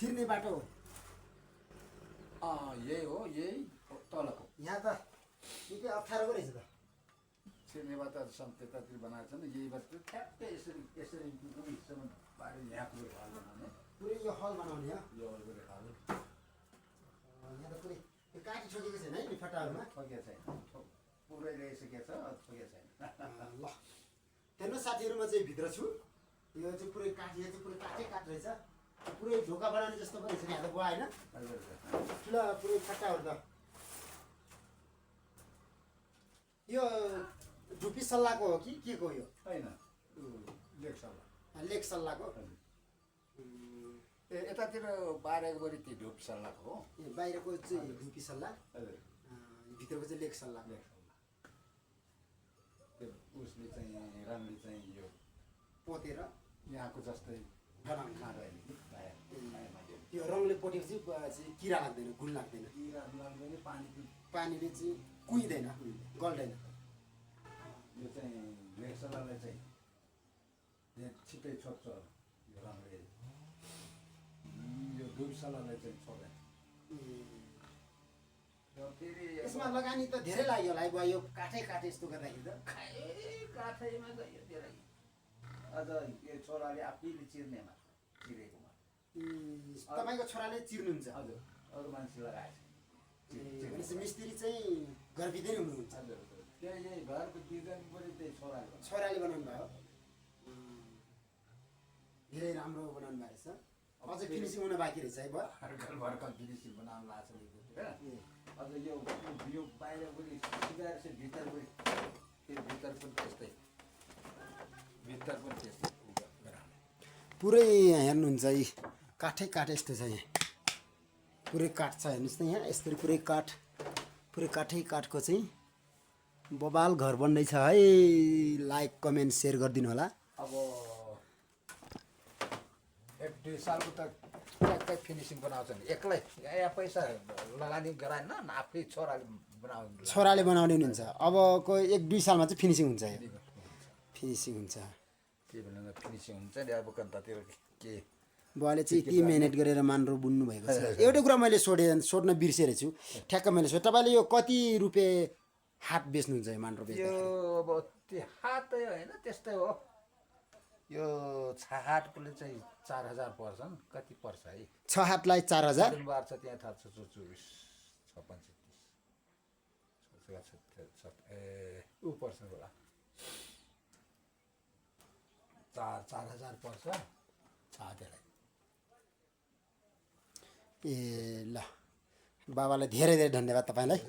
छिर्ने बाटो हो। यही हो, यही तलको यहाँ त निकै अप्ठ्यारोको रहेछ त। छिर्ने बाटो सम त्यतातिर बनाएको छ नि, यही बाटो ठ्याक्कै यसरी यसरी हिस्सामा बाहिर यहाँ पुरै हाल बनाउने, पुरै यो हल बनाउने हो। यो पुरै हाल यहाँ त पुरै यो काटी छोकेको छैन है फटाहरूमा। ठोकिया छैन, पुरै ल्याइसकेको छ, ठोकिया छैन। ल हेर्नुहोस् साथीहरू, म चाहिँ भित्र छु। यो चाहिँ पुरै काठ, यहाँ चाहिँ पुरै काठै काठ रहेछ। पुरै ढोका बनाउने जस्तो पनि छ यहाँ त बुवा होइन। ठुला पुरै फट्टाहरू त यो धुपी सल्लाहको हो कि के को यो? होइन, लेक सल्लाह। लेक सल्लाहको। यतातिर बारेको बढी ती ढुप सल्लाहको हो। बाहिरको चाहिँ धुपी सल्लाह, हजुर, भित्रको चाहिँ लेक सल्लाह। लेक सल्लाह। त्यो उसले चाहिँ रामले चाहिँ यो पोतेर यहाँको जस्तै बनाउने खाँदैन कि त्यो रङले पोटेपछि चाहिँ किरा लाग्दैन, घुन लाग्दैन, किरा लाग्दैन, पानीले चाहिँ कुहिँदैन, गल्दैन। यो चाहिँ लेक सल्लाहलाई चाहिँ यहाँ छिट्टै छोप्छ यो रङले, यो ढुप सल्लाहलाई चाहिँ छोड्दैन। र फेरि यसमा लगानी त धेरै लाग्यो होला है बुवा, यो काठै काठ यस्तो गर्दाखेरि त। काठैमा गयो धेरै। अझ यो छोराले आफैले चिर्नेमा चिरेकोमा तपाईँको छोराले चिर्नुहुन्छ? हजुर, अरू मान्छे लगाएछ। भनेपछि मिस्त्री चाहिँ गर्भिँदै हुनुहुन्छ? हजुर, त्यही यही घरको डिजाइन पनि त्यही छोराले बनाउनु भयो। धेरै राम्रो बनाउनु भएको रहेछ। अझै फिनिसिङ हुन बाँकी रहेछ है बुवा। भर्खर फिनिसिङ बनाउनु लाग्छ अझ यो बाहिर पनि सिधाएर चाहिँ भित्र पनि, फेरि भित्र पनि त्यस्तै, भित्र पनि त्यस्तै गराउने। पुरै हेर्नुहुन्छ यी काठै काठ यस्तो छ यहाँ, पुरै काठ छ हेर्नुहोस् न यहाँ यस्तरी पुरै काठ, पुरै काठै काठको चाहिँ बबाल घर बन्दैछ है। लाइक कमेन्ट सेयर गरिदिनु होला। अब 1-2 सालको त ट्याक्कै फिनिसिङ बनाउँछ नि एक्लै, यहाँ पैसा लगानी गराएन, आफै छोराले बनाउने। छोराले बनाउने हुन्छ। अबको 1-2 सालमा चाहिँ फिनिसिङ हुन्छ, यो फिनिसिङ हुन्छ। के भन्नु फिनिसिङ हुन्छ नि अब कतातिर के बुवाले चाहिँ यति मिहिनेत गरेर मान्रो बुन्नु भएको छ। एउटै कुरा मैले सोध्न बिर्सेर छु, ठ्याक्क मैले सोधेँ तपाईँले यो कति रुपियाँ हात बेच्नुहुन्छ यो मान्रो बेच्दा? यो अब त्यो हातै होइन त्यस्तै हो। यो हाटकोले चाहिँ 4000 पर्छ, कति पर्छ है? 6 हातलाई 4000 बार छ त्यहाँ थाहा छ, 24 56 ऊ पर्छ होला, 4000 पर्छ छातेलाई। ए ल, बाबालाई धेरै धेरै धन्यवाद तपाईँलाई।